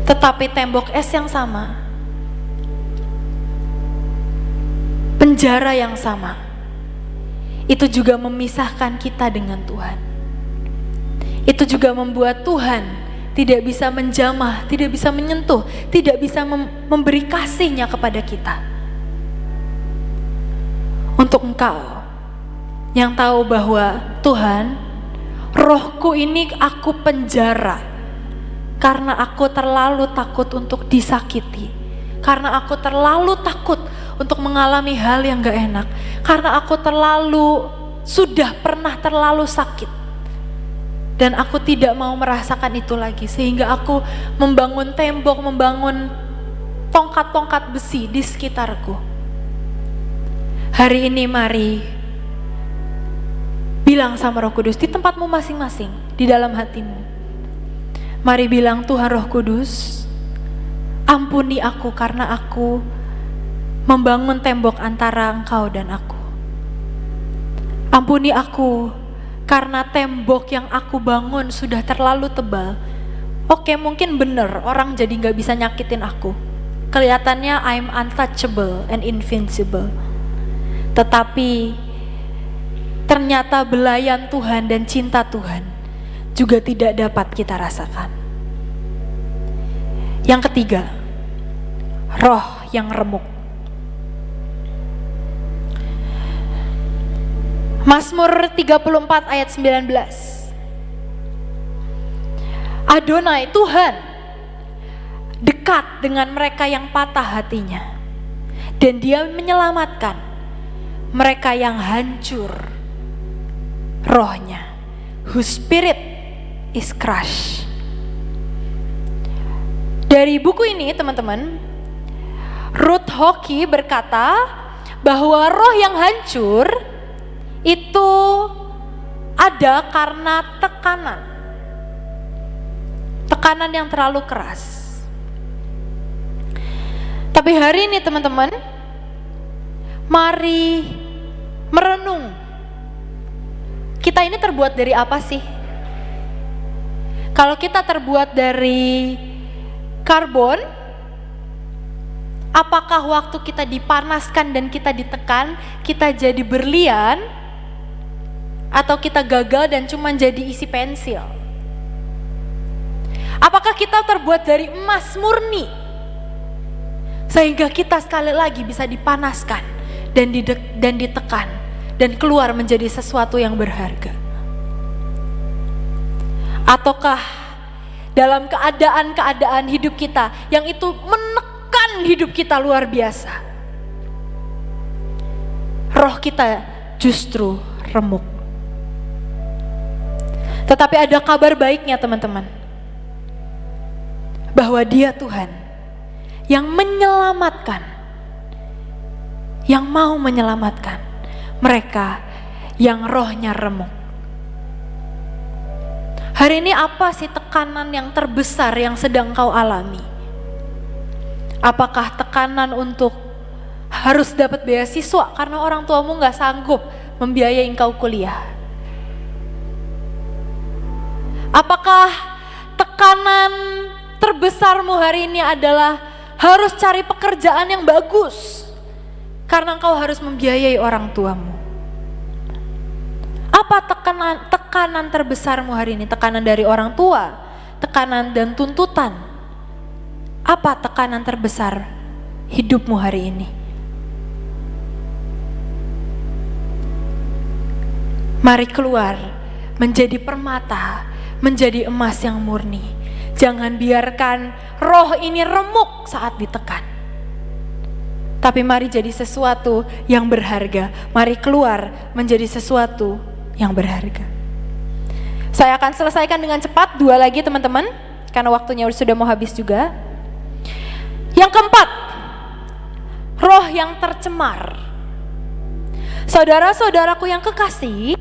Tetapi tembok es yang sama, penjara yang sama, itu juga memisahkan kita dengan Tuhan. Itu juga membuat Tuhan tidak bisa menjamah, tidak bisa menyentuh, tidak bisa memberi kasih-Nya kepada kita. Untuk engkau yang tahu bahwa Tuhan, rohku ini aku penjara karena aku terlalu takut untuk disakiti, karena aku terlalu takut untuk mengalami hal yang gak enak, karena aku sudah pernah terlalu sakit. Dan aku tidak mau merasakan itu lagi, sehingga aku membangun tembok, membangun tongkat-tongkat besi di sekitarku. Hari ini mari bilang sama Roh Kudus di tempatmu masing-masing, di dalam hatimu. Mari bilang, Tuhan Roh Kudus, ampuni aku karena aku membangun tembok antara Engkau dan aku. Ampuni aku karena tembok yang aku bangun sudah terlalu tebal. Oke, mungkin benar orang jadi gak bisa nyakitin aku. Kelihatannya I'm untouchable and invincible. Tetapi ternyata belayan Tuhan dan cinta Tuhan juga tidak dapat kita rasakan. Yang ketiga, roh yang remuk. Mazmur 34 ayat 19. Adonai, Tuhan dekat dengan mereka yang patah hatinya, dan Dia menyelamatkan mereka yang hancur rohnya, whose spirit is crushed. Dari buku ini teman-teman, Ruth Hockey berkata bahwa roh yang hancur itu ada karena tekanan yang terlalu keras. Tapi hari ini teman-teman, mari merenung, kita ini terbuat dari apa sih? Kalau kita terbuat dari karbon, apakah waktu kita dipanaskan dan kita ditekan, kita jadi berlian? Atau kita gagal dan cuma jadi isi pensil? Apakah kita terbuat dari emas murni, sehingga kita sekali lagi bisa dipanaskan dan ditekan dan keluar menjadi sesuatu yang berharga? Ataukah dalam keadaan-keadaan hidup kita yang itu menekan hidup kita luar biasa, roh kita justru remuk? Tetapi ada kabar baiknya teman-teman, bahwa Dia Tuhan yang menyelamatkan, yang mau menyelamatkan mereka yang rohnya remuk. Hari ini apa sih tekanan yang terbesar yang sedang kau alami? Apakah tekanan untuk harus dapat beasiswa karena orang tuamu gak sanggup membiayai engkau kuliah? Apakah tekanan terbesarmu hari ini adalah harus cari pekerjaan yang bagus karena engkau harus membiayai orang tuamu? Apa tekanan terbesarmu hari ini? Tekanan dari orang tua, tekanan dan tuntutan. Apa tekanan terbesar hidupmu hari ini? Mari keluar menjadi permata, menjadi emas yang murni. Jangan biarkan roh ini remuk saat ditekan. Tapi mari jadi sesuatu yang berharga. Mari keluar menjadi sesuatu yang berharga. Saya akan selesaikan dengan cepat, 2 lagi teman-teman, karena waktunya sudah mau habis juga. Yang keempat, roh yang tercemar. Saudara-saudaraku yang kekasih,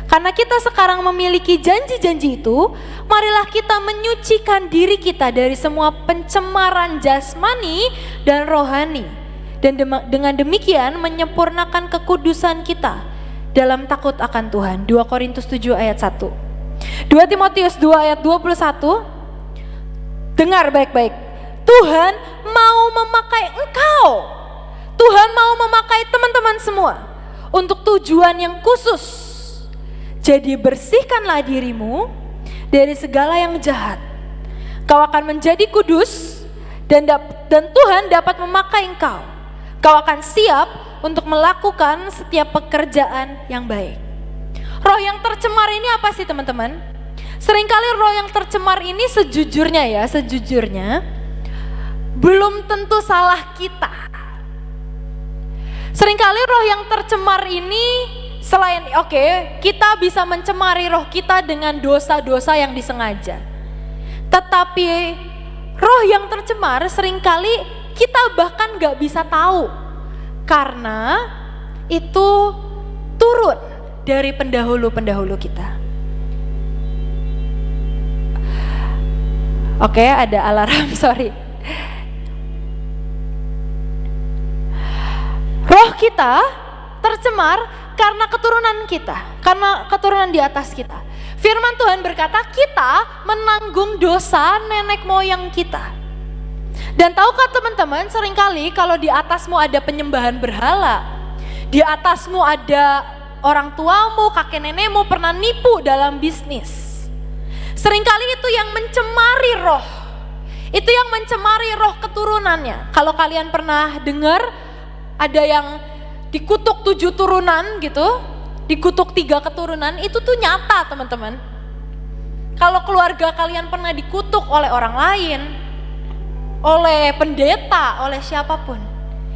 karena kita sekarang memiliki janji-janji itu, marilah kita menyucikan diri kita dari semua pencemaran jasmani dan rohani, dan dengan demikian menyempurnakan kekudusan kita dalam takut akan Tuhan. 2 Korintus 7 ayat 1. 2 Timotius 2 ayat 21. Dengar baik-baik. Tuhan mau memakai engkau. Tuhan mau memakai teman-teman semua untuk tujuan yang khusus. Jadi bersihkanlah dirimu dari segala yang jahat. Kau akan menjadi kudus dan Tuhan dapat memakai engkau. Kau akan siap untuk melakukan setiap pekerjaan yang baik. Roh yang tercemar ini apa sih teman-teman? Seringkali roh yang tercemar ini sejujurnya belum tentu salah kita. Seringkali roh yang tercemar ini selain kita bisa mencemari roh kita dengan dosa-dosa yang disengaja. Tetapi roh yang tercemar seringkali kita bahkan gak bisa tahu karena itu turun dari pendahulu-pendahulu kita. Ada alarm, sorry. Roh kita tercemar karena keturunan kita, karena keturunan di atas kita. Firman Tuhan berkata kita menanggung dosa nenek moyang kita. Dan tahukah teman-teman, seringkali kalau di atasmu ada penyembahan berhala, di atasmu ada orang tuamu, kakek nenekmu pernah nipu dalam bisnis. Seringkali itu yang mencemari roh. Itu yang mencemari roh keturunannya. Kalau kalian pernah dengar ada yang dikutuk 7 turunan gitu, dikutuk 3 keturunan, itu tuh nyata teman-teman. Kalau keluarga kalian pernah dikutuk oleh orang lain, oleh pendeta, oleh siapapun,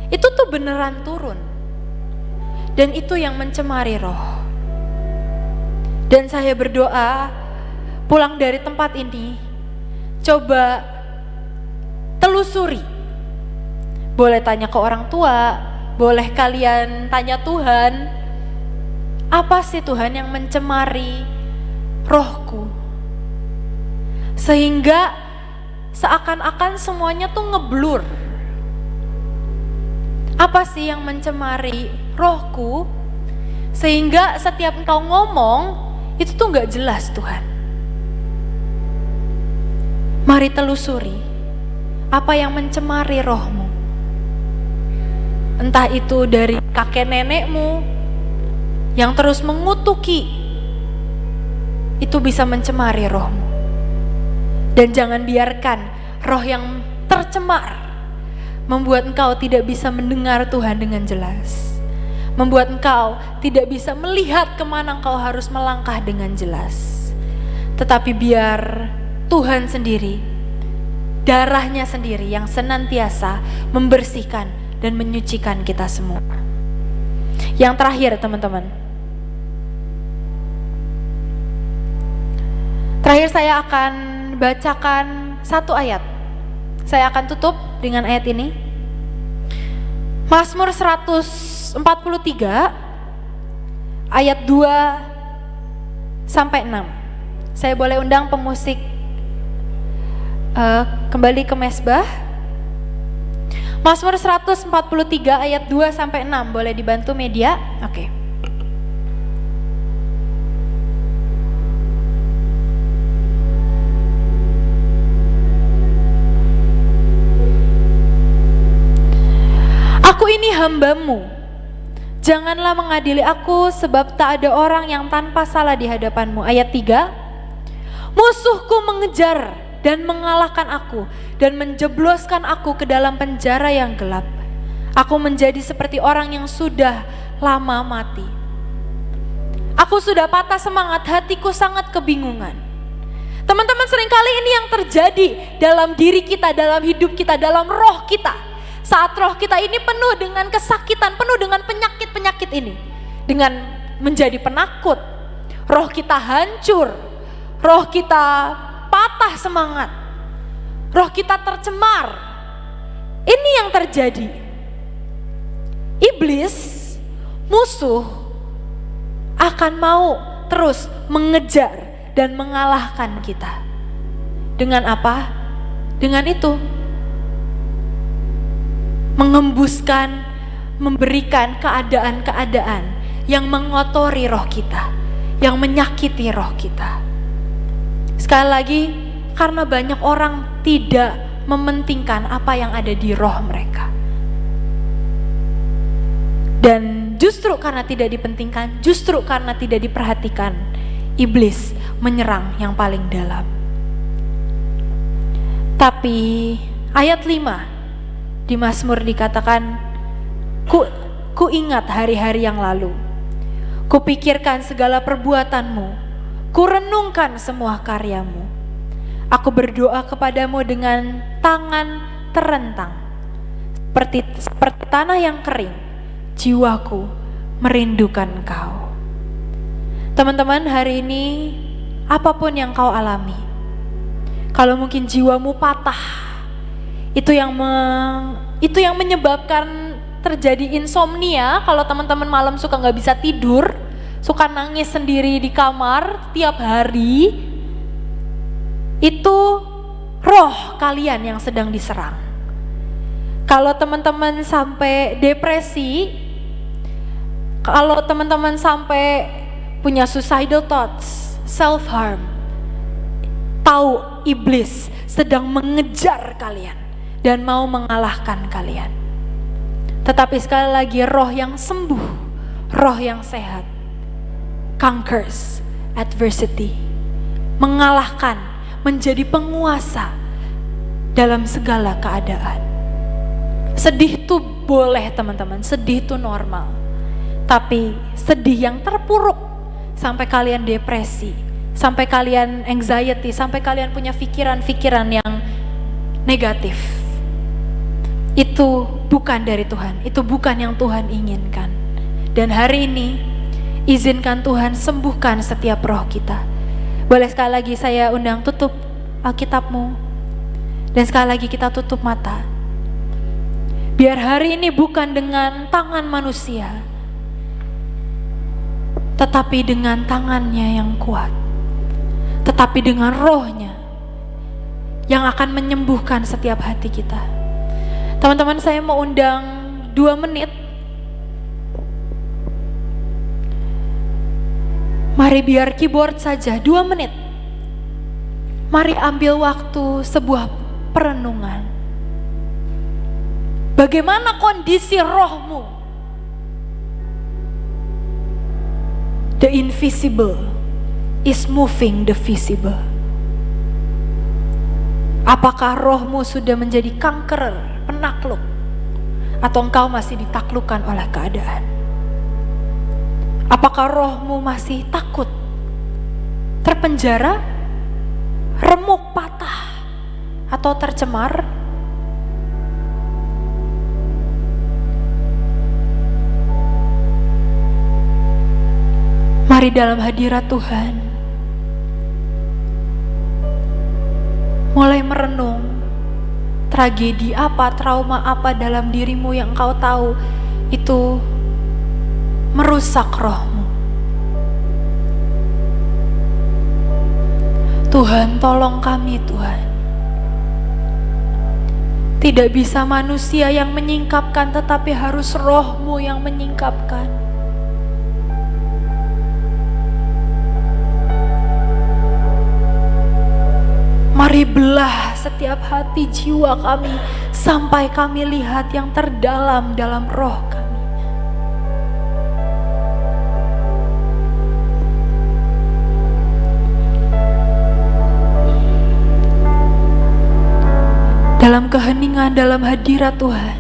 itu tuh beneran turun. Dan itu yang mencemari roh. Dan saya berdoa pulang dari tempat ini, coba telusuri. Boleh tanya ke orang tua, boleh kalian tanya Tuhan, apa sih Tuhan yang mencemari rohku? Sehingga seakan-akan semuanya tuh ngeblur. Apa sih yang mencemari rohku? Sehingga setiap engkau ngomong, itu tuh gak jelas Tuhan. Mari telusuri, apa yang mencemari rohmu? Entah itu dari kakek nenekmu yang terus mengutuki, itu bisa mencemari rohmu. Dan jangan biarkan roh yang tercemar membuat engkau tidak bisa mendengar Tuhan dengan jelas, membuat engkau tidak bisa melihat kemana engkau harus melangkah dengan jelas. Tetapi biar Tuhan sendiri, darahnya sendiri yang senantiasa membersihkan dan menyucikan kita semua. Yang terakhir teman-teman, terakhir saya akan bacakan 1 ayat. Saya akan tutup dengan ayat ini. Mazmur 143 ayat 2 sampai 6. Saya boleh undang pemusik kembali ke mesbah. Mazmur 143 ayat 2 sampai 6, boleh dibantu media? Oke. Aku ini hamba-Mu, janganlah mengadili aku sebab tak ada orang yang tanpa salah di hadapan-Mu. Ayat 3, musuhku mengejar dan mengalahkan aku dan menjebloskan aku ke dalam penjara yang gelap. Aku menjadi seperti orang yang sudah lama mati. Aku sudah patah semangat, hatiku sangat kebingungan. Teman-teman, seringkali ini yang terjadi dalam diri kita, dalam hidup kita, dalam roh kita. Saat roh kita ini penuh dengan kesakitan, penuh dengan penyakit-penyakit ini, dengan menjadi penakut, roh kita hancur, roh kita patah semangat, roh kita tercemar. Ini yang terjadi. Iblis, musuh, akan mau terus mengejar dan mengalahkan kita. Dengan apa? Dengan itu, mengembuskan, memberikan keadaan-keadaan yang mengotori roh kita, yang menyakiti roh kita. Sekali lagi, karena banyak orang tidak mementingkan apa yang ada di roh mereka. Dan justru karena tidak dipentingkan, justru karena tidak diperhatikan, iblis menyerang yang paling dalam. Tapi ayat 5 di Mazmur dikatakan, ku ingat hari-hari yang lalu, ku pikirkan segala perbuatanmu, ku renungkan semua karyamu. Aku berdoa kepadamu dengan tangan terentang, seperti tanah yang kering, jiwaku merindukan Kau. Teman-teman, hari ini apapun yang kau alami, kalau mungkin jiwamu patah, itu yang menyebabkan terjadi insomnia. Kalau teman-teman malam suka nggak bisa tidur, suka nangis sendiri di kamar tiap hari, itu roh kalian yang sedang diserang. Kalau teman-teman sampai depresi, kalau teman-teman sampai punya suicidal thoughts, self-harm, tahu iblis sedang mengejar kalian dan mau mengalahkan kalian. Tetapi sekali lagi, roh yang sembuh, roh yang sehat, conquers adversity, mengalahkan, menjadi penguasa dalam segala keadaan. Sedih itu boleh teman-teman, sedih itu normal. Tapi sedih yang terpuruk sampai kalian depresi, sampai kalian anxiety, sampai kalian punya pikiran-pikiran yang negatif, itu bukan dari Tuhan, itu bukan yang Tuhan inginkan. Dan hari ini izinkan Tuhan sembuhkan setiap roh kita. Boleh sekali lagi saya undang tutup Alkitabmu, dan sekali lagi kita tutup mata. Biar hari ini bukan dengan tangan manusia, tetapi dengan tangannya yang kuat, tetapi dengan rohnya yang akan menyembuhkan setiap hati kita. Teman-teman, saya mau undang 2 menit. Mari biar keyboard saja 2 menit. Mari ambil waktu sebuah perenungan. Bagaimana kondisi rohmu? The invisible is moving the visible. Apakah rohmu sudah menjadi kanker, penakluk, atau engkau masih ditaklukkan oleh keadaan? Apakah rohmu masih takut, terpenjara, remuk, patah, atau tercemar? Mari dalam hadirat Tuhan mulai merenung tragedi apa, trauma apa dalam dirimu yang engkau tahu itu merusak rohmu. Tuhan, tolong kami Tuhan. Tidak bisa manusia yang menyingkapkan, tetapi harus rohmu yang menyingkapkan. Mari belah setiap hati jiwa kami sampai kami lihat yang terdalam dalam roh kami. Dalam keheningan, dalam hadirat Tuhan,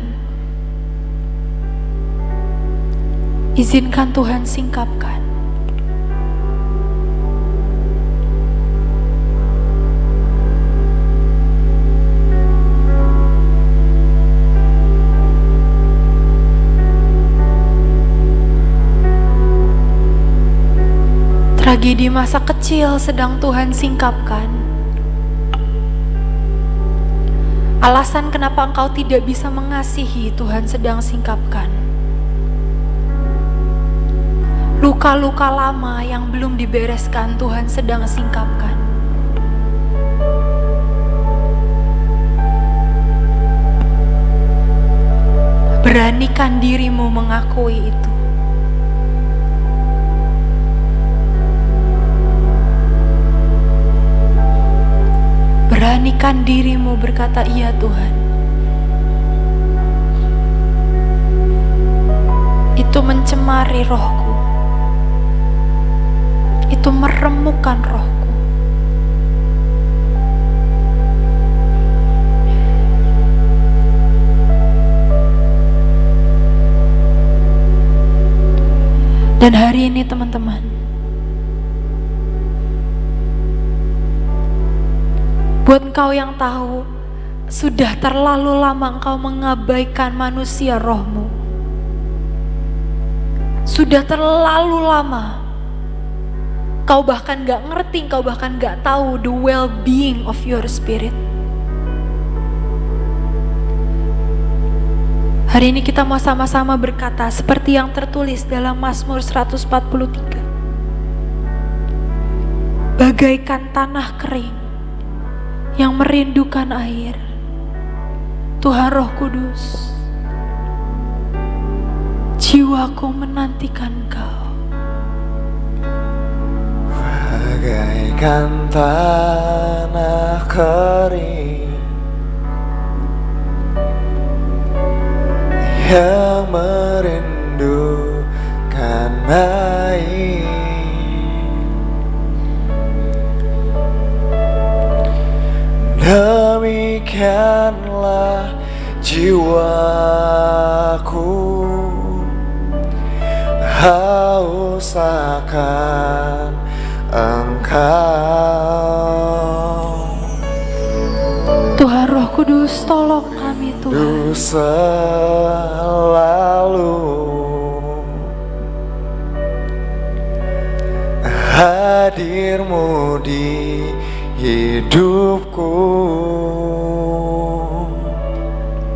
izinkan Tuhan singkapkan. Tragedi masa kecil sedang Tuhan singkapkan. Alasan kenapa engkau tidak bisa mengasihi, Tuhan sedang singkapkan. Luka-luka lama yang belum dibereskan, Tuhan sedang singkapkan. Beranikan dirimu mengakui itu. Beranikan dirimu berkata, iya Tuhan, itu mencemari rohku, itu meremukkan rohku. Dan hari ini teman-teman, buat engkau yang tahu sudah terlalu lama engkau mengabaikan manusia rohmu, sudah terlalu lama kau bahkan gak ngerti, kau bahkan gak tahu the well-being of your spirit. Hari ini kita mau sama-sama berkata seperti yang tertulis dalam Mazmur 143. Bagaikan tanah kering yang merindukan air, Tuhan Roh Kudus, jiwaku menantikan Kau. Bagaikan tanah kering yang merindukan air, demikianlah jiwaku haus akan Engkau. Tuhan Roh Kudus, tolong kami Tuhan. Selalu hadir-Mu di hidupku,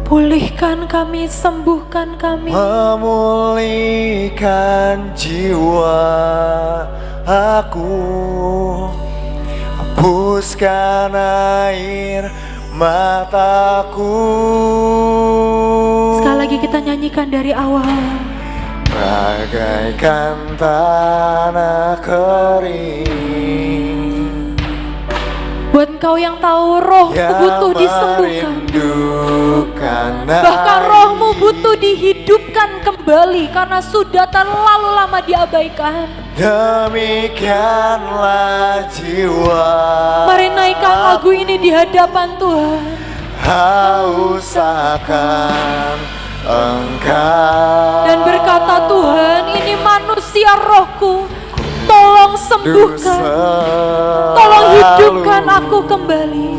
Pulihkan kami, sembuhkan kami, memulihkan jiwa aku, hapuskan air mataku. Sekali lagi kita nyanyikan dari awal. Bagaikan tanah kering, Buat engkau yang tahu rohmu butuh disembuhkan, bahkan rohmu butuh dihidupkan kembali karena sudah terlalu lama diabaikan. Demikianlah jiwa, Mari naikkan lagu ini di hadapan Tuhan. haus akan Engkau. Dan berkata, Tuhan, ini manusia rohku, tolong sembuhkan, tolong hidupkan aku kembali.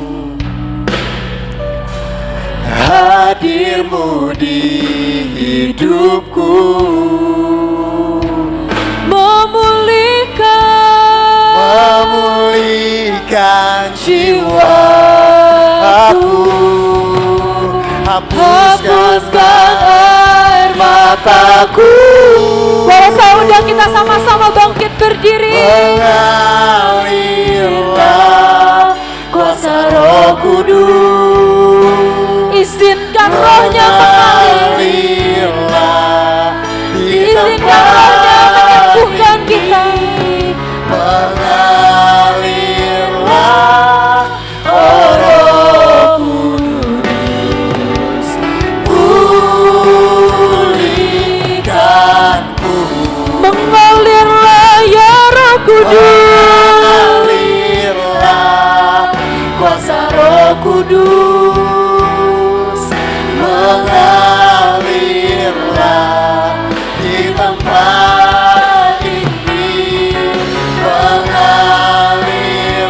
Hadir-Mu di hidupku, memulihkan jiwa aku, hapuskan air mataku. Boleh saya undang kita sama-sama bangkit berdiri. Mengalirlah kuasa Roh Kudus, Izinkan rohnya mengalir, izinkan rohnya menyembuhkan kita. mengalirlah oh Roh Kudus, pulihkanku. Mengalirlah ya Roh Kudus, Mengalirlah kuasa Roh Kudus, mengalirlah di tempat ini,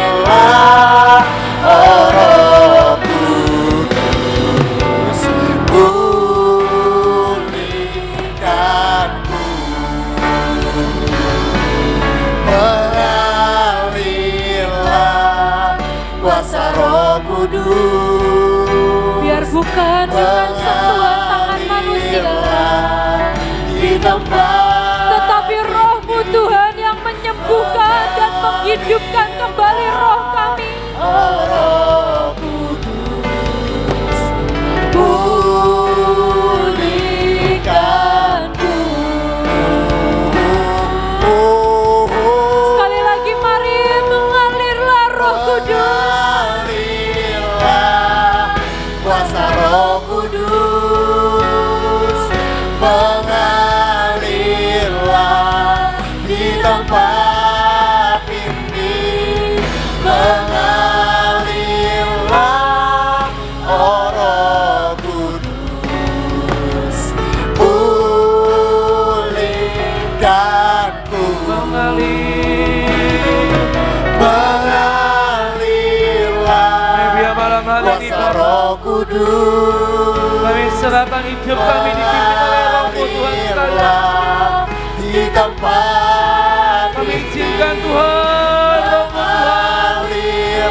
mengalirlah oh Roh Kudus, pulihkanku. Mengalirlah kuasa Roh Kudus, biar bukan dengan sentuhan tangan manusia, di tempat tetapi rohmu Tuhan yang menyembuhkan dan menghidupkan kembali roh kami. Roh Kudus, pulihkanku. Sekali lagi mari mengalirlah Roh Kudus, Mengalirlah kuasa Roh Kudus, mengalirlah Kudus. Kami serahkan hidup kami dipimpin oleh Roh-Mu Tuhan sekalian. Di tempat Kami izinkan Tuhan, Roh-Mu Tuhan mengalirlah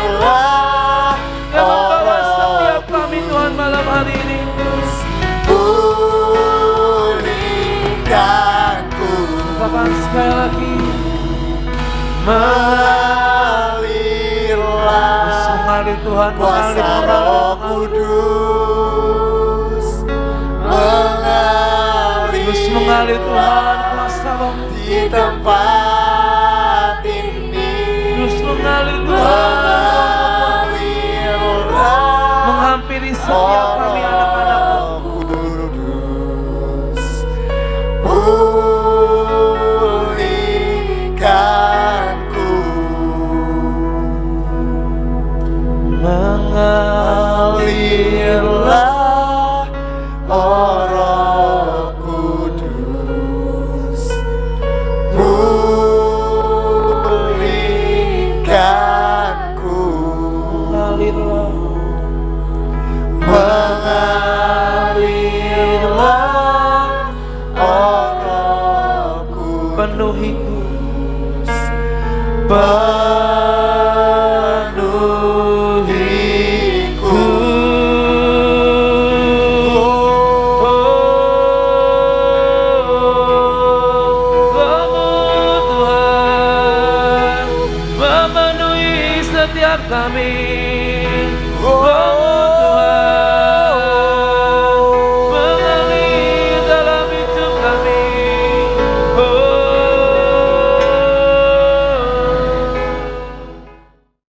yang membawa setiap kami Tuhan malam hari ini. Pulihkanku, Katakan sekali lagi, mengalirlah mengalir Tuhan, kuasa Roh Kudus, terus mengalir Tuhan, kuasa Roh di tempat ini, terus mengalir Tuhan, mengalirlah menghampiri setiap kami anak-anak-Mu. Kudus, pulihkanku, mengalirlah Roh Kudus, pulihkanku, Mengalirlah, mengalirlah Roh Kudus, penuhiku, penuhiku. Roh-Mu Tuhan memenuhi setiap kami. Roh-Mu